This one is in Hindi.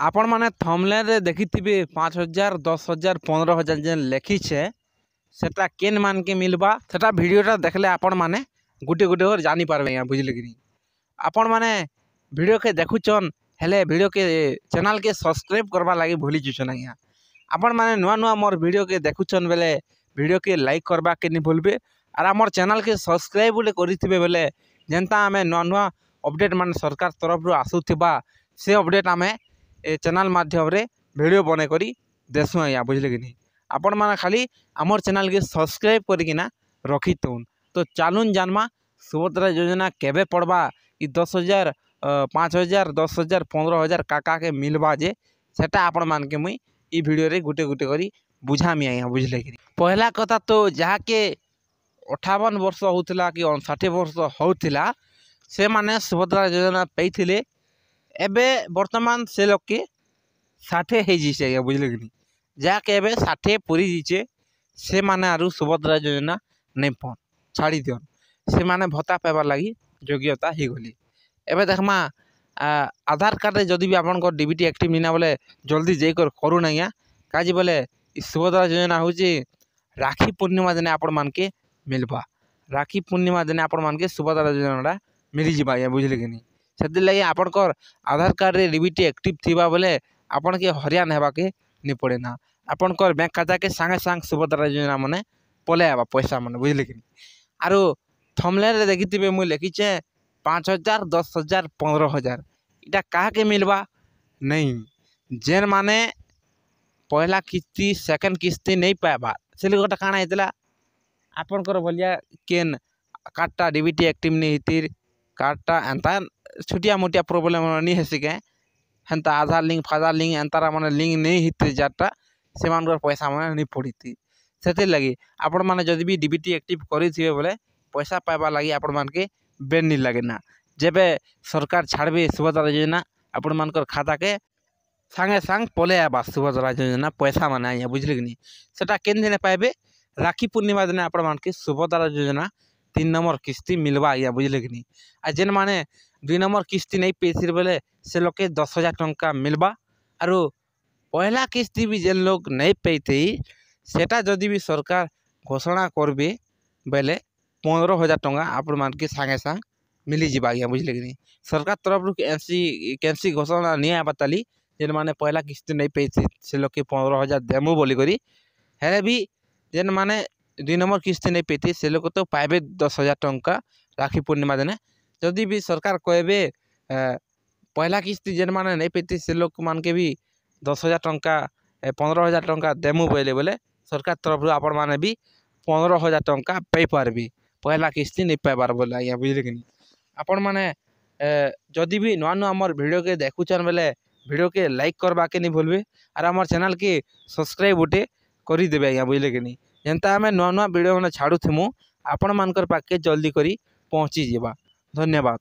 आपण मैंने थंबनेल रे देखिथिबे 5,000 10,000 15,000 जेन लिखिछे सेटा केन मान के मिलबा सेटा वीडियोटा देखले आपण माने गुटे गुटे और जानी पारबे या बुझले कि आपण माने वीडियो के देखुचन हेले वीडियो के चैनल के सब्सक्राइब करबा लागि भूली जुछन या आपण माने नुआ नुआ मोर वीडियो के देखुचन बेले वीडियो के लाइक करबा के नहीं भूलबे और हमर चैनल के सब्सक्राइब बोले करिथिबे बेले जेनता आमे नुआ नुआ अपडेट मान सरकार तरफ रु आसुथिबा से अपडेट आमे ए चैनल माध्यम रे वीडियो बने करी देसु आया बुझले कि नहीं आपण माने खाली हमर चैनल के सब्सक्राइब करिकिना रखी तुन तो चालून जानमा सुभद्रा योजना केबे पड़बा इ 10,000 5,000 10,000 15,000 काका के मिलबा जे सेटा आपण मान के मुई इ वीडियो रे गुटे गुटे करी बुझामी आया बुझले कि पहला कथा तो जहा के 58 वर्ष होतिला कि 59 वर्ष होतिला से माने सुभद्रा योजना पेइथिले एबे वर्तमान से लोग के 60 हो जाइए बुझले कि जाके एबे 60 पूरी जीचे से माने आरु सुभद्रा योजना नहीं पन छाड़ी दियन से माने भत्ता पाइबार लगी योग्यता ही गली एबे देखमा आधार कार्ड रे जदि भी आपन को डीबीटी एक्टिव निना बोले जल्दी जाई कर करू नैया काजी बोले सुभद्रा योजना होची राखी पूर्णिमा दिन आपण मान के मिलबा राखी पूर्णिमा दिन आपण मान के सुभद्रा योजना मिली जिबा या बुझले कि से लगे आपणकर आधार कार्ड रे डीबीटी एक्टिव थिबा बोले आपन के हरियाण हेबा के नहीं पड़े ना आपणकर बैंक खाता के संगे संग सुभद्रा योजना माने पले आबा पैसा माने बुझले कि आरो थंबनेल रे देखिथिबे मु लिखिचे 5,000 10,000 15,000 इटा कहा के मिलबा नहीं जेन माने पहला किस्ती सेकंड किस्ती नहीं पाबा से गोटा काना हेतला आपणकर बलिया केन कार्डटा डीबीटी एक्टिव नहीं हितिर कार्डटा एंता छोटिया मोटिया प्रोब्लेम नहीं है सिके हेन्ता आधार लिंक फाधार लिंक एंतारा माने लिंक नहीं हिते जाटा से मानकर पैसा माने नहीं पड़ीती से लगी आपण माने जदि भी डीबीटी एक्टिव करिथिबे बोले पैसा पाइबा लगी आपण मान के बेन नहीं लगे ना जेबे सरकार छाड़बे सुभद्रा योजना आपण मानकर खाता के संगे संग पले आबा सुभद्रा योजना पैसा माने आया बुझले कि सेटा केन दिन पाइबे राखी पूर्णिमा दिन आपण मान के सुभद्रा योजना 3 नंबर किस्ती मिलवा आया बुझले कि आ जेन माने 2 नंबर किस्ती नहीं पेसिर बोले से लोग के 10,000 टंका मिलबा आरो पहला किस्ती भी जेन लोग नहीं पेते सेटा जदि भी सरकार घोषणा करबे बेले 15,000 टंका आपण मान के संगे संग मिली जिबा आया बुझले कि सरकार तरफ रु कैंसी घोषणा नहीं आ बताली जेन माने पहला किस्ती नहीं पेते से लोग के 15,000 देमु बोली करी हेले भी जेन माने 2 नंबर किस्ती नहीं पेती से लोग तो पाइबे 10,000 टंका राखी पूर्णिमा दिन जदि भी सरकार कहबे पहला किस्ती जेन माने नहीं पेती से लोग मान के भी 10,000 टंका 15,000 टंका देमु बोले बोले सरकार तरफ आपण माने भी 15,000 टंका पे पारबी पहला किस्ती नहीं पाइबार बोले आया बुझले कि आपण माने जदि भी नुआ नुआ हमर वीडियो के देखुचन बेले वीडियो के लाइक करबा के नहीं भूलबे और हमर चैनल के सब्सक्राइब उठे करी देबे आया बुझले कि जेनता आमे नुआ नुआ वीडियो माने छाड़ुथिमु आपण मानकर पाके जल्दी करी पहुँची जीवा धन्यवाद।